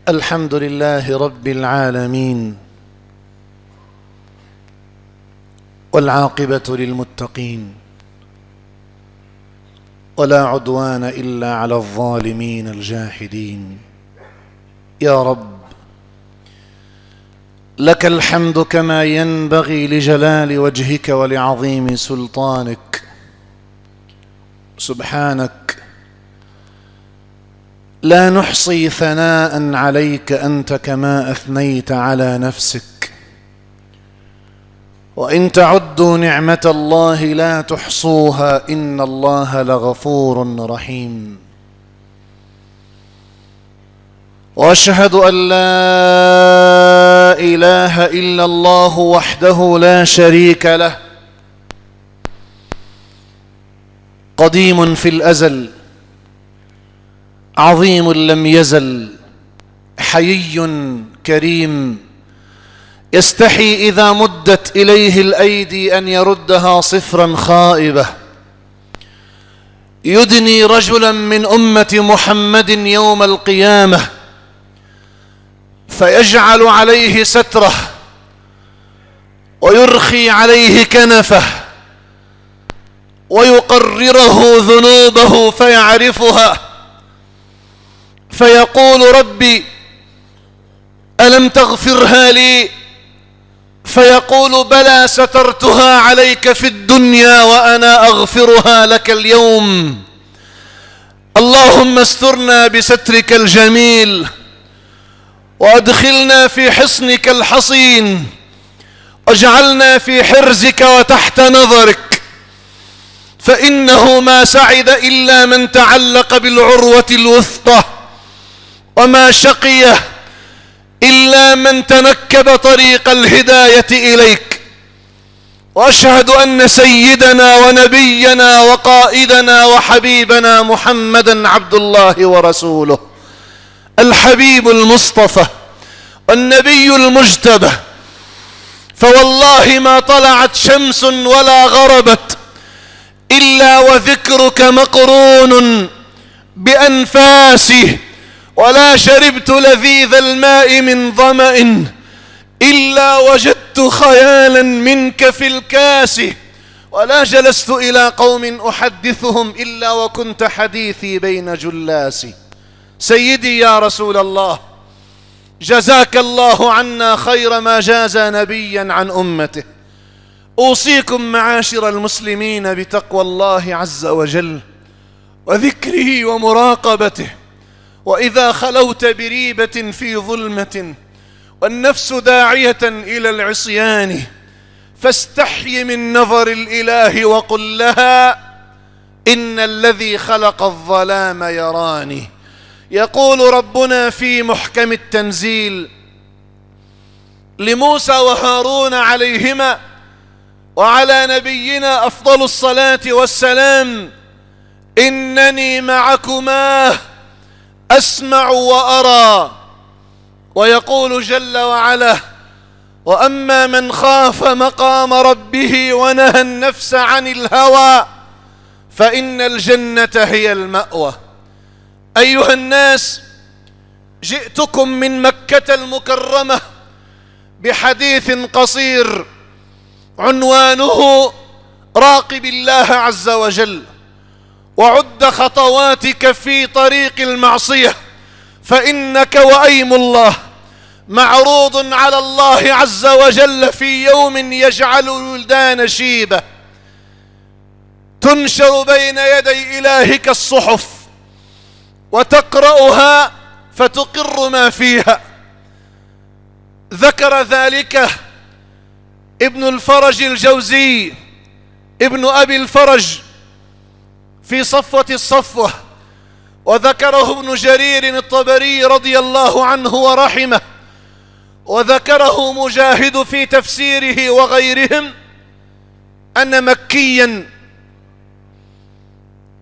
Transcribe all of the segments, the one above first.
الحمد لله رب العالمين، والعاقبة للمتقين، ولا عدوان إلا على الظالمين الجاحدين. يا رب، لك الحمد كما ينبغي لجلال وجهك ولعظيم سلطانك. سبحانك، لا نحصي ثناء عليك أنت كما أثنيت على نفسك، وإن تعدوا نعمة الله لا تحصوها، إن الله لغفور رحيم. وأشهد أن لا إله إلا الله وحده لا شريك له، قديم في الأزل، عظيم لم يزل، حيي كريم، يستحي إذا مدت إليه الأيدي أن يردها صفرا خائبة. يدني رجلا من أمة محمد يوم القيامة فيجعل عليه ستره ويرخي عليه كنفه ويقرره ذنوبه فيعرفها، فيقول: ربي ألم تغفرها لي؟ فيقول: بلى، سترتها عليك في الدنيا وأنا أغفرها لك اليوم. اللهم استرنا بسترك الجميل، وأدخلنا في حصنك الحصين، واجعلنا في حرزك وتحت نظرك، فإنه ما سعد إلا من تعلق بالعروة الوثقى، وما شقي إلا من تنكب طريق الهداية إليك. وأشهد أن سيدنا ونبينا وقائدنا وحبيبنا محمدا عبد الله ورسوله، الحبيب المصطفى والنبي المجتبى. فوالله ما طلعت شمس ولا غربت إلا وذكرك مقرون بأنفاسه، ولا شربت لذيذ الماء من ظمأ إلا وجدت خيالا منك في الكاس، ولا جلست إلى قوم أحدثهم إلا وكنت حديثي بين جلاسي. سيدي يا رسول الله، جزاك الله عنا خير ما جاز نبيا عن أمته. أوصيكم معاشر المسلمين بتقوى الله عز وجل وذكره ومراقبته، وإذا خلوت بريبة في ظلمة والنفس داعية إلى العصيان فاستحي من نظر الإله وقل لها: إن الذي خلق الظلام يراني. يقول ربنا في محكم التنزيل لموسى وهارون عليهما وعلى نبينا أفضل الصلاة والسلام: إنني معكما أسمع وأرى. ويقول جل وعلا: وأما من خاف مقام ربه ونهى النفس عن الهوى فإن الجنة هي المأوى. أيها الناس، جئتكم من مكة المكرمة بحديث قصير عنوانه: راقب الله عز وجل، وعد خطواتك في طريق المعصية، فإنك وأيم الله معروض على الله عز وجل في يوم يجعل الولدان شيبة، تنشر بين يدي إلهك الصحف وتقرأها فتقر ما فيها. ذكر ذلك ابن الفرج الجوزي ابن أبي الفرج في صفوة الصفوة، وذكره ابن جرير الطبري رضي الله عنه ورحمه، وذكره مجاهد في تفسيره وغيرهم، أن مكيا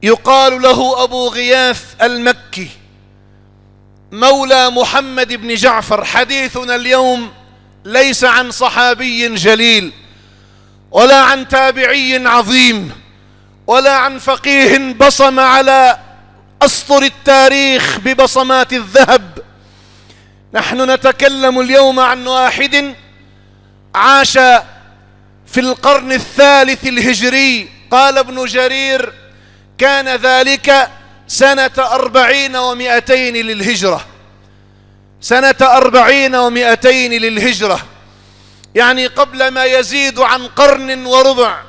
يقال له أبو غياث المكي مولى محمد بن جعفر. حديثنا اليوم ليس عن صحابي جليل ولا عن تابعي عظيم ولا عن فقيه بصم على أسطر التاريخ ببصمات الذهب، نحن نتكلم اليوم عن واحد عاش في القرن الثالث الهجري. قال ابن جرير: كان ذلك سنة 40 و200 للهجرة. سنة 40 و200 للهجرة، يعني قبل ما يزيد عن قرن وربع،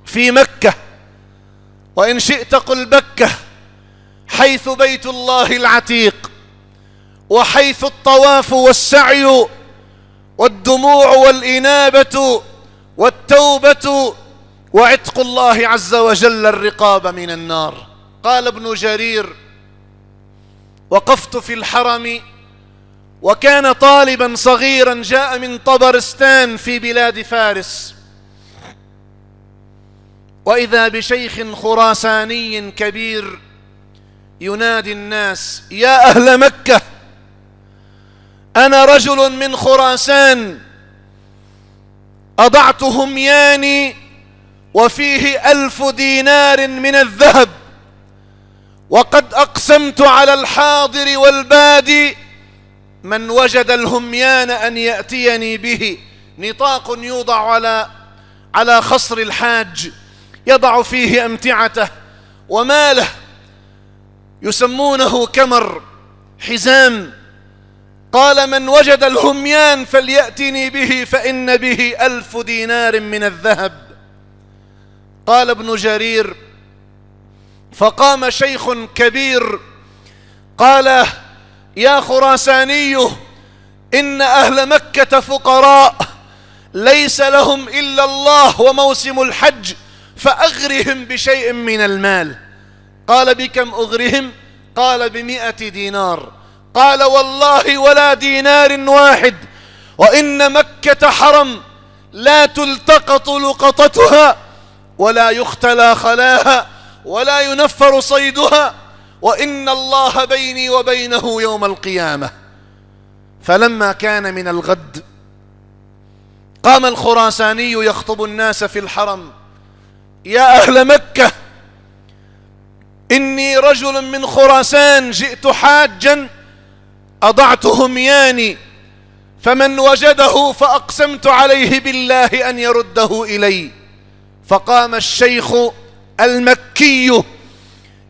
في مكة، وإن شئت قل بكة، حيث بيت الله العتيق، وحيث الطواف والسعي والدموع والإنابة والتوبة وعتق الله عز وجل الرقاب من النار. قال ابن جرير: وقفت في الحرم، وكان طالبا صغيرا جاء من طبرستان في بلاد فارس، وإذا بشيخ خراساني كبير ينادي الناس: يا أهل مكة، أنا رجل من خراسان أضعت همياني وفيه 1000 دينار من الذهب، وقد أقسمت على الحاضر والبادي من وجد الهميان أن يأتيني به. نطاق يوضع على خصر الحاج، يضع فيه أمتعته وماله، يسمونه كمر، حزام. قال: من وجد الهميان فليأتني به، فإن به 1000 دينار من الذهب. قال ابن جرير: فقام شيخ كبير قال: يا خراساني، إن أهل مكة فقراء ليس لهم إلا الله وموسم الحج، فأغرهم بشيء من المال. قال: بكم أغرهم؟ قال: ب100 دينار. قال: والله ولا دينار واحد، وإن مكة حرم لا تلتقط لقطتها، ولا يختلى خلاها، ولا ينفر صيدها، وإن الله بيني وبينه يوم القيامة. فلما كان من الغد قام الخراساني يخطب الناس في الحرم: يا أهل مكة، إني رجل من خراسان جئت حاجا أضعت همياني، فمن وجده فأقسمت عليه بالله أن يرده إلي. فقام الشيخ المكي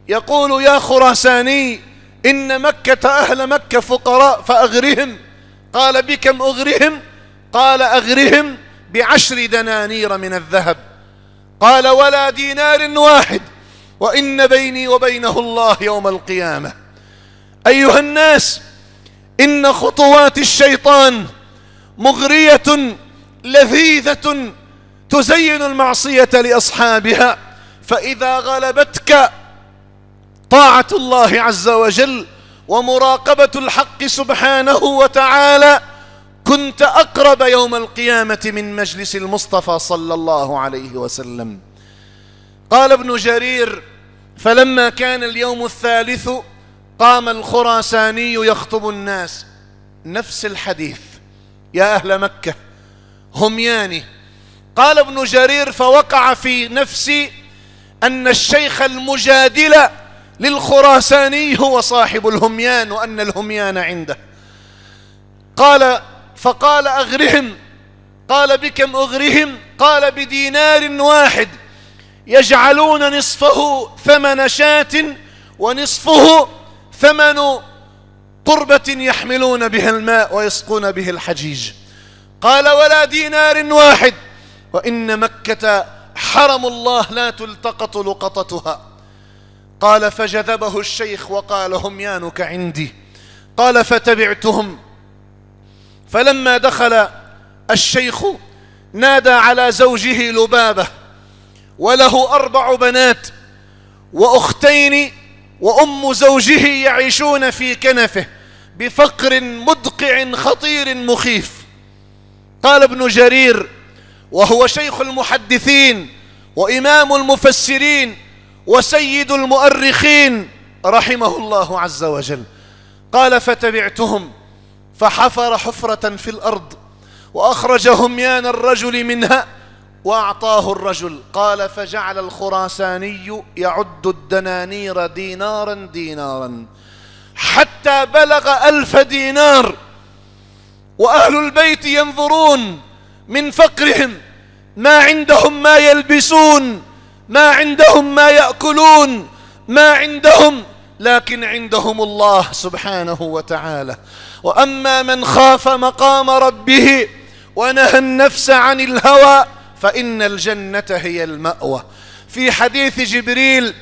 يقول: يا خراساني، إن مكة أهل مكة فقراء فأغرهم. قال: بكم أغرهم؟ قال: أغرهم ب10 دنانير من الذهب. قال: ولا دينار واحد، وإن بيني وبينه الله يوم القيامة. أيها الناس، إن خطوات الشيطان مغرية لذيذة تزين المعصية لأصحابها، فإذا غلبتك طاعة الله عز وجل ومراقبة الحق سبحانه وتعالى كنت أقرب يوم القيامة من مجلس المصطفى صلى الله عليه وسلم. قال ابن جرير: فلما كان اليوم الثالث قام الخراساني يخطب الناس، نفس الحديث: يا أهل مكة، همياني. قال ابن جرير: فوقع في نفسي أن الشيخ المجادل للخراساني هو صاحب الهميان، وأن الهميان عنده. فقال: أغرهم. قال: بكم أغرهم؟ قال: بدينار واحد، يجعلون نصفه ثمن شاة، ونصفه ثمن قربة يحملون بها الماء ويسقون به الحجيج. قال: ولا دينار واحد، وإن مكة حرم الله لا تلتقط لقطتها. قال: فجذبه الشيخ وقال: هميانك عندي. قال: فتبعتهم. فلما دخل الشيخ نادى على زوجه لبابة، وله 4 بنات وأختين، وأم زوجه يعيشون في كنفه بفقر مدقع خطير مخيف. قال ابن جرير، وهو شيخ المحدثين وإمام المفسرين وسيد المؤرخين رحمه الله عز وجل، قال: فتبعتهم فحفر حفرة في الأرض وأخرج هميان الرجل منها وأعطاه الرجل. قال: فجعل الخراساني يعد الدنانير دينارا دينارا، حتى بلغ 1000 دينار، وأهل البيت ينظرون من فقرهم، ما عندهم ما يلبسون، ما عندهم ما يأكلون، ما عندهم، لكن عندهم الله سبحانه وتعالى. وأما من خاف مقام ربه ونهى النفس عن الهوى فإن الجنة هي المأوى. في حديث جبريل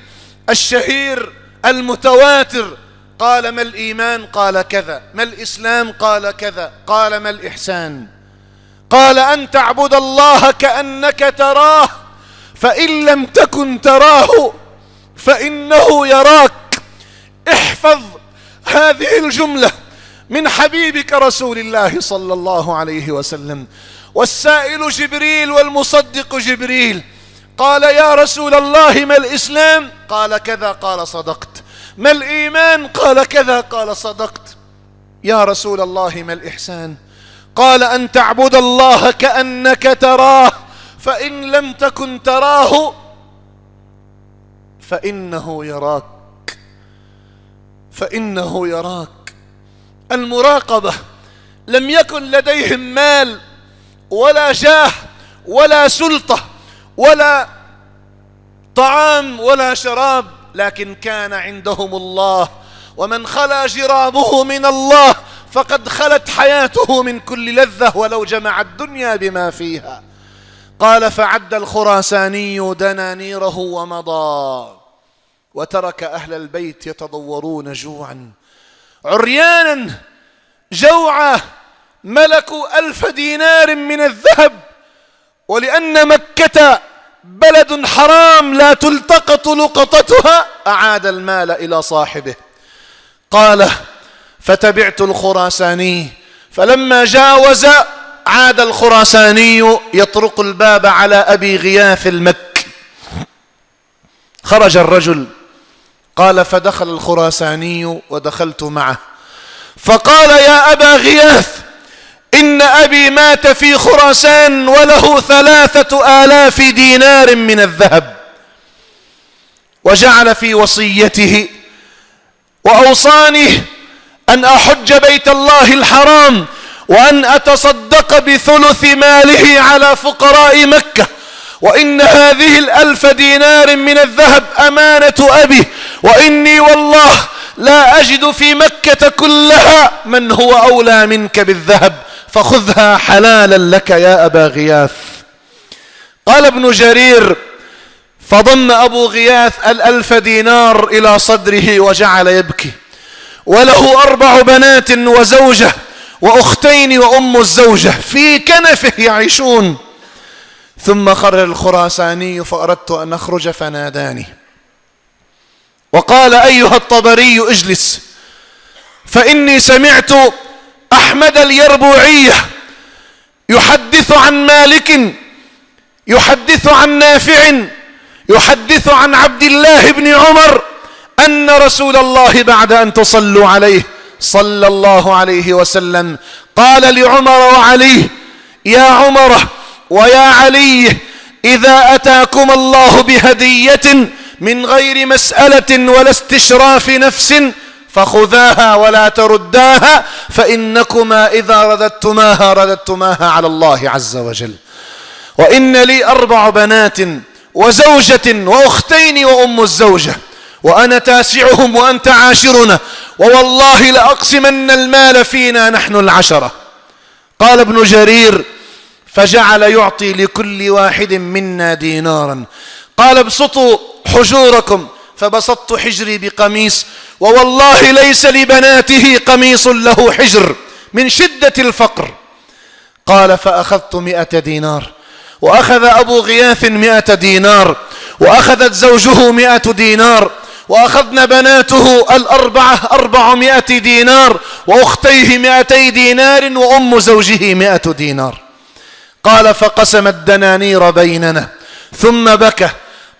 الشهير المتواتر قال: ما الإيمان؟ قال كذا. ما الإسلام؟ قال كذا. قال: ما الإحسان؟ قال: أن تعبد الله كأنك تراه، فإن لم تكن تراه فإنه يراك. احفظ هذه الجملة من حبيبك رسول الله صلى الله عليه وسلم. والسائل جبريل والمصدق جبريل. قال: يا رسول الله ما الإسلام؟ قال كذا. قال: صدقت. ما الإيمان؟ قال كذا. قال: صدقت. يا رسول الله ما الإحسان؟ قال: أن تعبد الله كأنك تراه، فإن لم تكن تراه فإنه يراك. فإنه يراك. المراقبة. لم يكن لديهم مال ولا جاه ولا سلطة ولا طعام ولا شراب، لكن كان عندهم الله. ومن خلا جرابه من الله فقد خلت حياته من كل لذة ولو جمع الدنيا بما فيها. قال: فعد الخراساني دنانيره ومضى، وترك أهل البيت يتضورون جوعا عريانا جوعا. ملكوا 1000 دينار من الذهب، ولأن مكة بلد حرام لا تلتقط لقطتها أعاد المال إلى صاحبه. قال: فتبعت الخراساني، فلما جاوز عاد الخراساني يطرق الباب على أبي غياث المكي. خرج الرجل. قال: فدخل الخراساني ودخلت معه، فقال: يا أبا غياث، إن أبي مات في خراسان وله 3000 دينار من الذهب، وجعل في وصيته وأوصاني أن أحج بيت الله الحرام وأن أتصدق بثلث ماله على فقراء مكة، وإن هذه 1000 دينار من الذهب أمانة أبي، وإني والله لا أجد في مكة كلها من هو أولى منك بالذهب، فخذها حلالا لك يا أبا غياث. قال ابن جرير: فضم أبو غياث 1000 دينار إلى صدره وجعل يبكي، وله 4 بنات وزوجة وأختين وأم الزوجة في كنفه يعيشون. ثم خرج الخراساني فأردت أن أخرج فناداني وقال: أيها الطبري اجلس، فإني سمعت أحمد اليربوعية يحدث عن مالك، يحدث عن نافع، يحدث عن عبد الله بن عمر أن رسول الله بعد أن تصلوا عليه صلى الله عليه وسلم قال لعمر وعلي: يا عمر ويا علي، إذا أتاكم الله بهدية من غير مسألة ولا استشراف نفس فخذاها ولا ترداها، فإنكما إذا رددتماها على الله عز وجل. وإن لي 4 بنات وزوجة وأختين وأم الزوجة، وأنا تاسعهم وأنت عاشرنا، ووالله لأقسمن المال فينا نحن 10. قال ابن جرير: فجعل يعطي لكل واحد منا دينارا. قال: ابسطوا حجوركم، فبسطت حجري بقميص، ووالله ليس لبناته قميص له حجر من شدة الفقر. قال: فأخذت 100 دينار، وأخذ أبو غياث 100 دينار، وأخذت زوجه 100 دينار، وأخذن بناته 400 دينار، وأختيه 200 دينار، وأم زوجه 100 دينار. قال: فقسم الدنانير بيننا ثم بكى.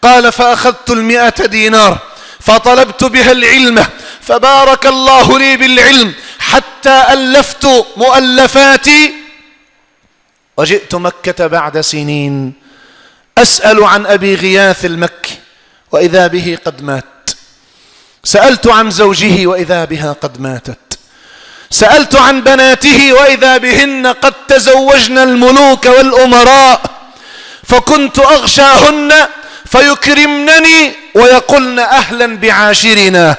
قال: فأخذت 100 دينار فطلبت بها العلم، فبارك الله لي بالعلم حتى ألفت مؤلفاتي، وجئت مكة بعد سنين أسأل عن أبي غياث المكي، وإذا به قد مات. سألت عن زوجه وإذا بها قد ماتت. سألت عن بناته وإذا بهن قد تزوجن الملوك والأمراء، فكنت أغشاهن فيكرمنني ويقولن أهلا بعاشرنا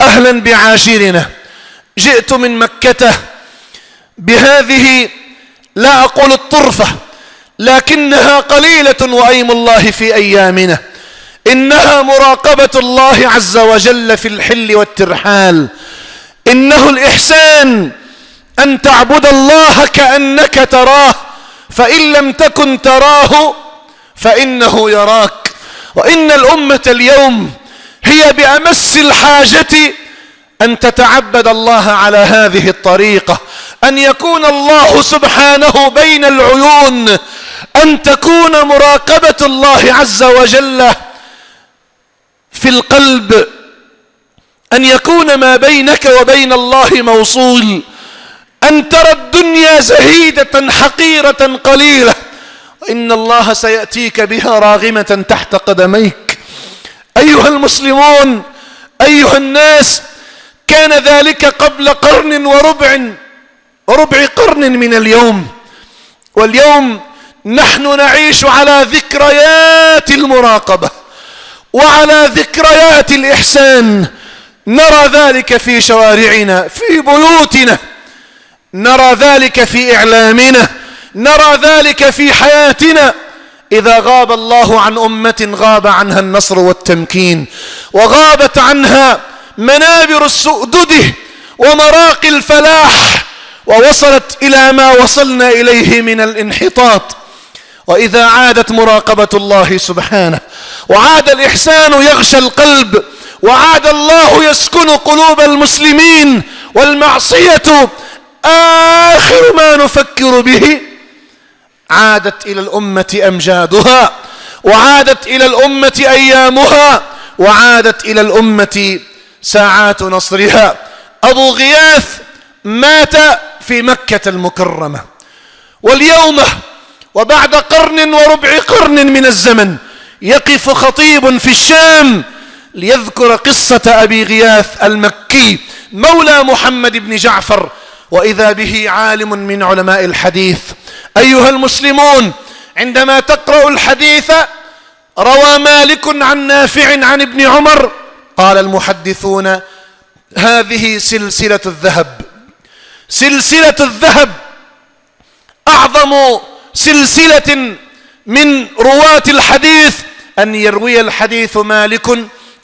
أهلا بعاشرنا. جئت من مكة بهذه لا أقول الطرفة لكنها قليلة وأيم الله في أيامنا، إنها مراقبة الله عز وجل في الحل والترحال. إنه الإحسان أن تعبد الله كأنك تراه، فإن لم تكن تراه فإنه يراك. وإن الأمة اليوم هي بأمس الحاجة أن تتعبد الله على هذه الطريقة، أن يكون الله سبحانه بين العيون، أن تكون مراقبة الله عز وجل في القلب، أن يكون ما بينك وبين الله موصول، أن ترى الدنيا زهيدة حقيرة قليلة، إن الله سيأتيك بها راغمة تحت قدميك. أيها المسلمون، أيها الناس، كان ذلك قبل قرن وربع قرن من اليوم، واليوم نحن نعيش على ذكريات المراقبة وعلى ذكريات الإحسان. نرى ذلك في شوارعنا، في بيوتنا، نرى ذلك في إعلامنا، نرى ذلك في حياتنا. إذا غاب الله عن أمة غاب عنها النصر والتمكين، وغابت عنها منابر السؤدد ومراقي الفلاح، ووصلت إلى ما وصلنا إليه من الانحطاط. وإذا عادت مراقبة الله سبحانه وعاد الإحسان يغشى القلب وعاد الله يسكن قلوب المسلمين، والمعصية آخر ما نفكر به، عادت إلى الأمة أمجادها، وعادت إلى الأمة أيامها، وعادت إلى الأمة ساعات نصرها. أبو غياث مات في مكة المكرمة، واليوم وبعد قرن وربع قرن من الزمن يقف خطيب في الشام ليذكر قصة أبي غياث المكي مولى محمد بن جعفر، وإذا به عالم من علماء الحديث. أيها المسلمون، عندما تقرأ الحديث روى مالك عن نافع عن ابن عمر، قال المحدثون هذه سلسلة الذهب. سلسلة الذهب أعظم سلسلة من رواة الحديث أن يروي الحديث مالك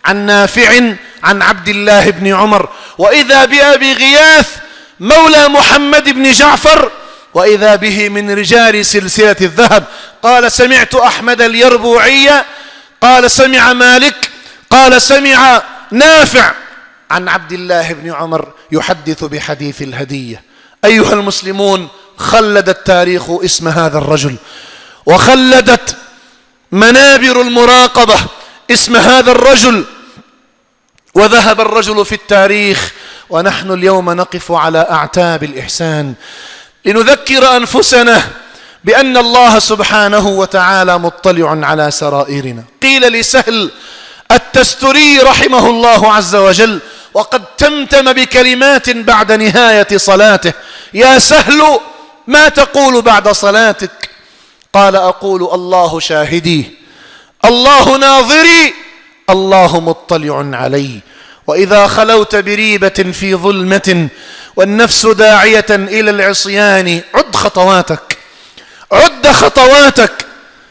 عن نافع عن عبد الله بن عمر، وإذا بأبي غياث مولى محمد بن جعفر، وإذا به من رجال سلسلة الذهب. قال سمعت أحمد اليربوعي قال سمع مالك قال سمع نافع عن عبد الله بن عمر يحدث بحديث الهدية. أيها المسلمون، خلد التاريخ اسم هذا الرجل، وخلدت منابر المراقبة اسم هذا الرجل، وذهب الرجل في التاريخ، ونحن اليوم نقف على أعتاب الإحسان لنذكر أنفسنا بأن الله سبحانه وتعالى مطلع على سرائرنا. قيل لسهل التستري رحمه الله عز وجل وقد تمتم بكلمات بعد نهاية صلاته: يا سهل ما تقول بعد صلاتك؟ قال أقول الله شاهدي، الله ناظري، الله مطلع علي. وإذا خلوت بريبة في ظلمة والنفس داعية إلى العصيان عد خطواتك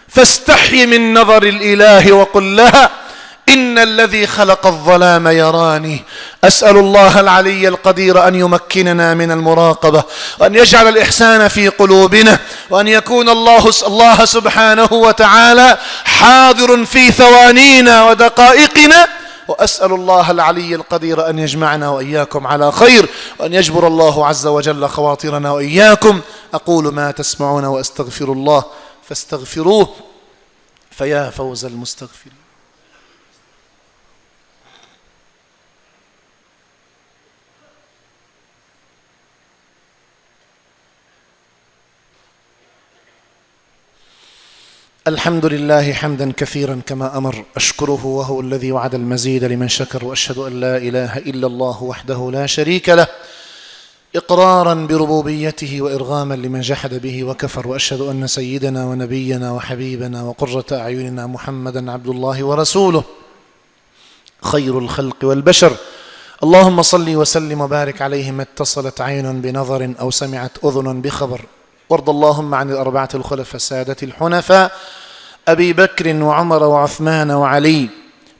فاستحي من نظر الإله وقل لها إن الذي خلق الظلام يراني. أسأل الله العلي القدير أن يمكننا من المراقبة، وأن يجعل الإحسان في قلوبنا، وأن يكون الله سبحانه وتعالى حاضر في ثوانينا ودقائقنا. وأسأل الله العلي القدير أن يجمعنا وإياكم على خير، وأن يجبر الله عز وجل خواطرنا وإياكم. أقول ما تسمعون وأستغفر الله فاستغفروه فيا فوز المستغفرين. الحمد لله حمدا كثيرا كما أمر، أشكره وهو الذي وعد المزيد لمن شكر، وأشهد أن لا إله إلا الله وحده لا شريك له إقرارا بربوبيته وإرغاما لمن جحد به وكفر، وأشهد أن سيدنا ونبينا وحبيبنا وقرة أعيننا محمدا عبد الله ورسوله خير الخلق والبشر. اللهم صل وسلم وبارك عليه ما اتصلت عين بنظر أو سمعت أذن بخبر. وارض اللهم عن الأربعة الخلفاء السادة الحنفاء أبي بكر وعمر وعثمان وعلي،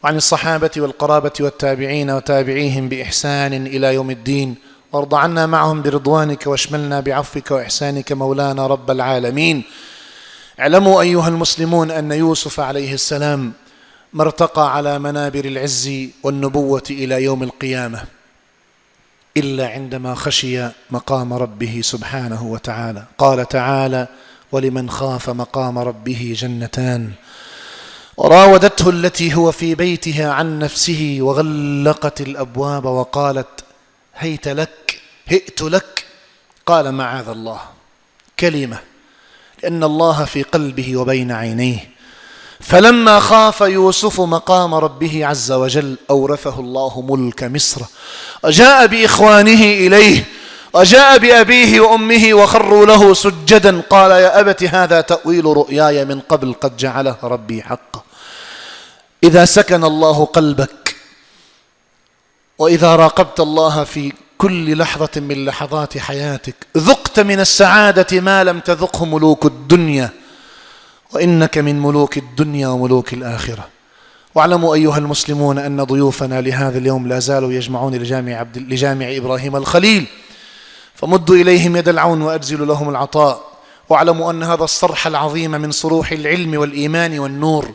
وعن الصحابة والقرابة والتابعين وتابعيهم بإحسان إلى يوم الدين، وارض عنا معهم برضوانك واشملنا بعفوك وإحسانك مولانا رب العالمين. اعلموا أيها المسلمون أن يوسف عليه السلام ما ارتقى على منابر العز والنبوة إلى يوم القيامة إلا عندما خشي مقام ربه سبحانه وتعالى. قال تعالى: ولمن خاف مقام ربه جنتان، وراودته التي هو في بيتها عن نفسه وغلقت الأبواب وقالت هيت لك. قال معاذ الله، كلمة لأن الله في قلبه وبين عينيه. فلما خاف يوسف مقام ربه عز وجل أورثه الله ملك مصر، وجاء بإخوانه إليه، وجاء بأبيه وأمه وخروا له سجدا. قال: يا أبت هذا تأويل رؤياي من قبل قد جعله ربي حقا. إذا سكن الله قلبك، وإذا راقبت الله في كل لحظة من لحظات حياتك، ذقت من السعادة ما لم تذقه ملوك الدنيا، وإنك من ملوك الدنيا وملوك الآخرة. واعلموا أيها المسلمون أن ضيوفنا لهذا اليوم لا زالوا يجمعون لجامع إبراهيم الخليل، فمدوا إليهم يد العون وأجزلوا لهم العطاء. واعلموا أن هذا الصرح العظيم من صروح العلم والإيمان والنور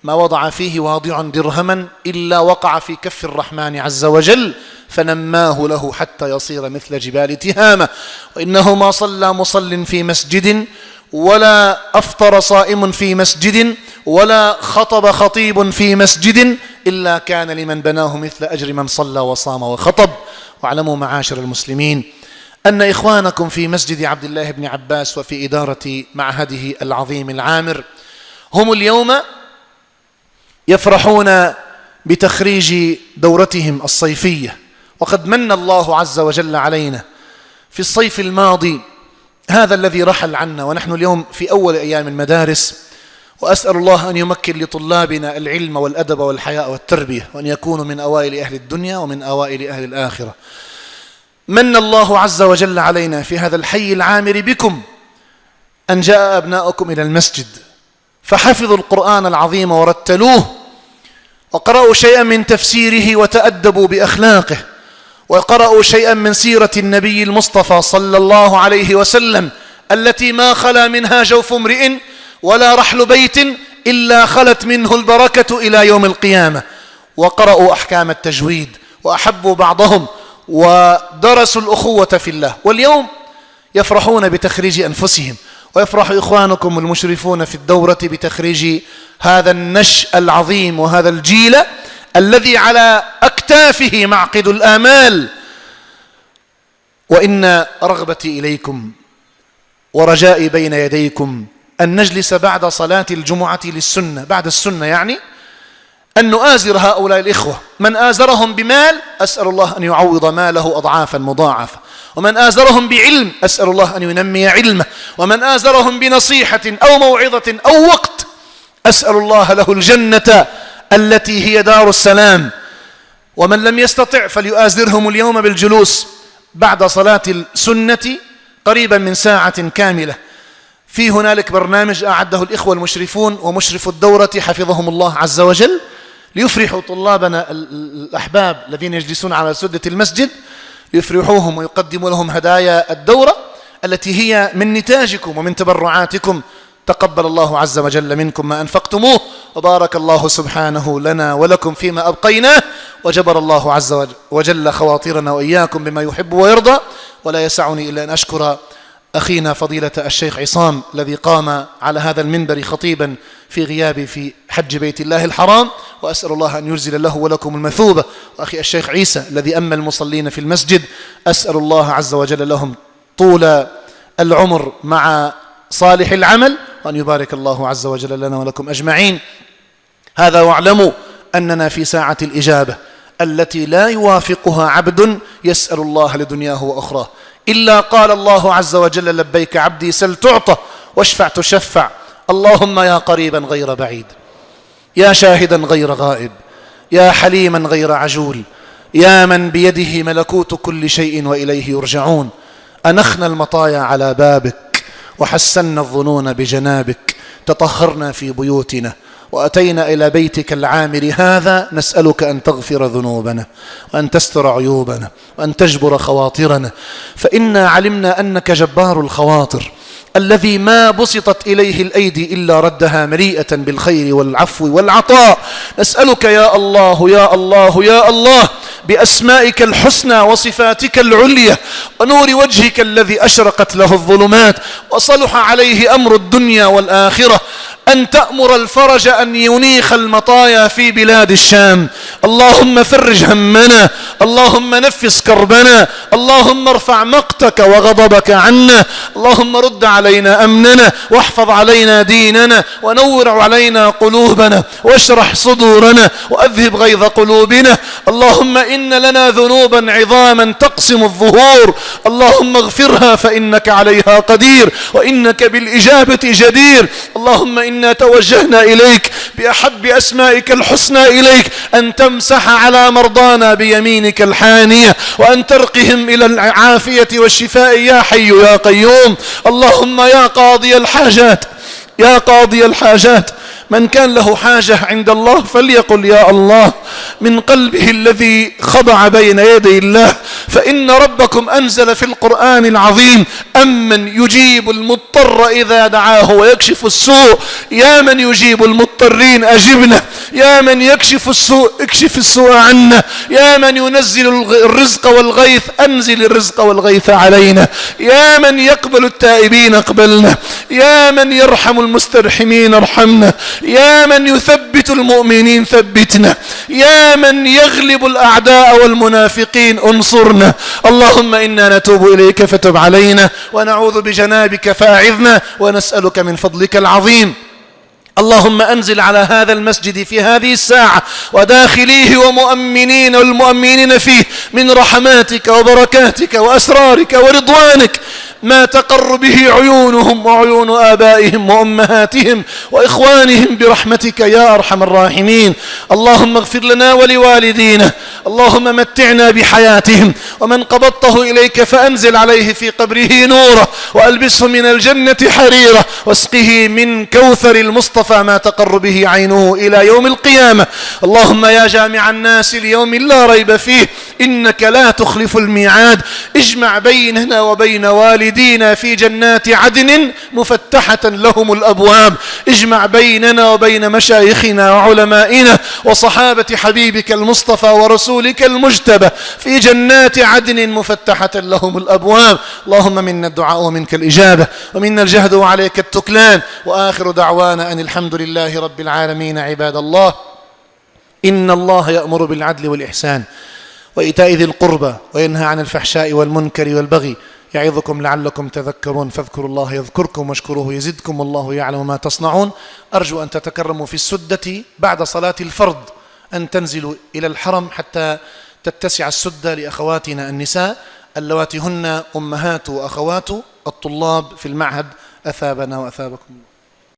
ما وضع فيه واضع درهما إلا وقع في كف الرحمن عز وجل فنماه له حتى يصير مثل جبال تهامة. وإنه ما صلى مصل في مسجد، ولا أفطر صائم في مسجد، ولا خطب خطيب في مسجد، إلا كان لمن بناه مثل أجر من صلى وصام وخطب. واعلموا معاشر المسلمين أن إخوانكم في مسجد عبد الله بن عباس وفي إدارة معهده العظيم العامر هم اليوم يفرحون بتخريج دورتهم الصيفية، وقد من الله عز وجل علينا في الصيف الماضي هذا الذي رحل عنا، ونحن اليوم في أول أيام المدارس. وأسأل الله أن يمكن لطلابنا العلم والأدب والحياء والتربية، وأن يكونوا من أوائل أهل الدنيا ومن أوائل أهل الآخرة. من الله عز وجل علينا في هذا الحي العامر بكم أن جاء أبناؤكم إلى المسجد فحفظوا القرآن العظيم ورتلوه، وقرأوا شيئا من تفسيره وتأدبوا بأخلاقه، وقرأوا شيئا من سيرة النبي المصطفى صلى الله عليه وسلم التي ما خلا منها جوف امرئ ولا رحل بيت إلا خلت منه البركة إلى يوم القيامة. وقرأوا أحكام التجويد، وأحبوا بعضهم، ودرسوا الأخوة في الله. واليوم يفرحون بتخريج أنفسهم، ويفرح إخوانكم المشرفون في الدورة بتخريج هذا النشء العظيم وهذا الجيل الذي على أكتافه معقد الآمال. وإن رغبتي إليكم ورجائي بين يديكم أن نجلس بعد صلاة الجمعة للسنة، بعد السنة يعني أن نؤازر هؤلاء الإخوة. من آزرهم بمال أسأل الله أن يعوض ماله أضعافا مضاعفة، ومن آزرهم بعلم أسأل الله أن ينمي علمه، ومن آزرهم بنصيحة أو موعظة أو وقت أسأل الله له الجنة التي هي دار السلام. ومن لم يستطع فليؤازرهم اليوم بالجلوس بعد صلاة السنة قريبا من ساعة كاملة. في هنالك برنامج أعده الإخوة المشرفون ومشرف الدورة حفظهم الله عز وجل ليفرحوا طلابنا الأحباب الذين يجلسون على سدة المسجد، ليفرحوهم ويقدموا لهم هدايا الدورة التي هي من نتاجكم ومن تبرعاتكم. تقبل الله عز وجل منكم ما أنفقتموه، وبارك الله سبحانه لنا ولكم فيما أبقيناه، وجبر الله عز وجل خواطرنا وإياكم بما يحب ويرضى. ولا يسعني إلا أن أشكر أخينا فضيلة الشيخ عصام الذي قام على هذا المنبر خطيبا في غيابي في حج بيت الله الحرام، وأسأل الله أن يرزل له ولكم المثوبة. وأخي الشيخ عيسى الذي أما المصلين في المسجد، أسأل الله عز وجل لهم طول العمر مع صالح العمل، وأن يبارك الله عز وجل لنا ولكم أجمعين. هذا واعلموا أننا في ساعة الإجابة التي لا يوافقها عبد يسأل الله لدنياه وأخراه إلا قال الله عز وجل: لبيك عبدي، سل تعطى واشفع تشفع. اللهم يا قريبا غير بعيد، يا شاهدا غير غائب، يا حليما غير عجول، يا من بيده ملكوت كل شيء وإليه يرجعون، أنخنا المطايا على بابك وحسنا الظنون بجنابك، تطهرنا في بيوتنا وأتينا إلى بيتك العامر هذا نسألك أن تغفر ذنوبنا وأن تستر عيوبنا وأن تجبر خواطرنا، فإنا علمنا أنك جبار الخواطر الذي ما بسطت إليه الأيدي إلا ردها مليئة بالخير والعفو والعطاء. نسألك يا الله يا الله يا الله بأسمائك الحسنى وصفاتك العليا ونور وجهك الذي أشرقت له الظلمات وصلح عليه أمر الدنيا والآخرة أن تأمر الفرج أن ينيخ المطايا في بلاد الشام. اللهم فرج همنا، اللهم نفس كربنا، اللهم ارفع مقتك وغضبك عنا، اللهم رد علينا أمننا واحفظ علينا ديننا ونور علينا قلوبنا واشرح صدورنا وأذهب غيظ قلوبنا. اللهم إن لنا ذنوبا عظاما تقسم الظهور، اللهم اغفرها فإنك عليها قدير وإنك بالإجابة جدير. اللهم إنا توجهنا إليك بأحب أسمائك الحسنى إليك أن تمسح على مرضانا بيمينك الحانية وأن ترقهم إلى العافية والشفاء يا حي يا قيوم. اللهم يا قاضي الحاجات، يا قاضي الحاجات، من كان له حاجة عند الله فليقل يا الله من قلبه الذي خضع بين يدي الله، فإن ربكم أنزل في القرآن العظيم: أمن يجيب المضطر إذا دعاه ويكشف السوء. يا من يجيب المضطرين أجبنا، يا من يكشف السوء اكشف السوء عنا، يا من ينزل الرزق والغيث أنزل الرزق والغيث علينا، يا من يقبل التائبين اقبلنا، يا من يرحم المسترحمين ارحمنا، يا من يثبت المؤمنين ثبتنا، يا من يغلب الأعداء والمنافقين انصرنا. اللهم إنا نتوب إليك فتب علينا ونعوذ بجنابك فاعذنا ونسألك من فضلك العظيم. اللهم أنزل على هذا المسجد في هذه الساعة وداخليه ومؤمنين والمؤمنين فيه من رحماتك وبركاتك وأسرارك ورضوانك ما تقر به عيونهم وعيون آبائهم وأمهاتهم وإخوانهم برحمتك يا أرحم الراحمين. اللهم اغفر لنا ولوالدينا، اللهم متعنا بحياتهم، ومن قبضته إليك فأنزل عليه في قبره نورا وألبسه من الجنة حريرة واسقه من كوثر المصطفى ما تقر به عينه إلى يوم القيامة. اللهم يا جامع الناس ليوم لا ريب فيه إنك لا تخلف الميعاد، اجمع بيننا وبين والدينا في جنات عدن مفتحة لهم الأبواب، اجمع بيننا وبين مشايخنا وعلمائنا وصحابة حبيبك المصطفى ورسولك المجتبى في جنات عدن مفتحة لهم الأبواب. اللهم منا الدعاء ومنك الإجابة ومنا الجهد وعليك التكلان، وآخر دعوانا أن الحمد لله رب العالمين. عباد الله، إن الله يأمر بالعدل والإحسان وإيتاء ذي القربى وينهى عن الفحشاء والمنكر والبغي يعظكم لعلكم تذكرون، فاذكروا الله يذكركم واشكروه يزدكم والله يعلم ما تصنعون. أرجو أن تتكرموا في السدة بعد صلاة الفرض، أن تنزلوا إلى الحرم حتى تتسع السدة لأخواتنا النساء اللواتي هن أمهات وأخوات الطلاب في المعهد. أثابنا وأثابكم.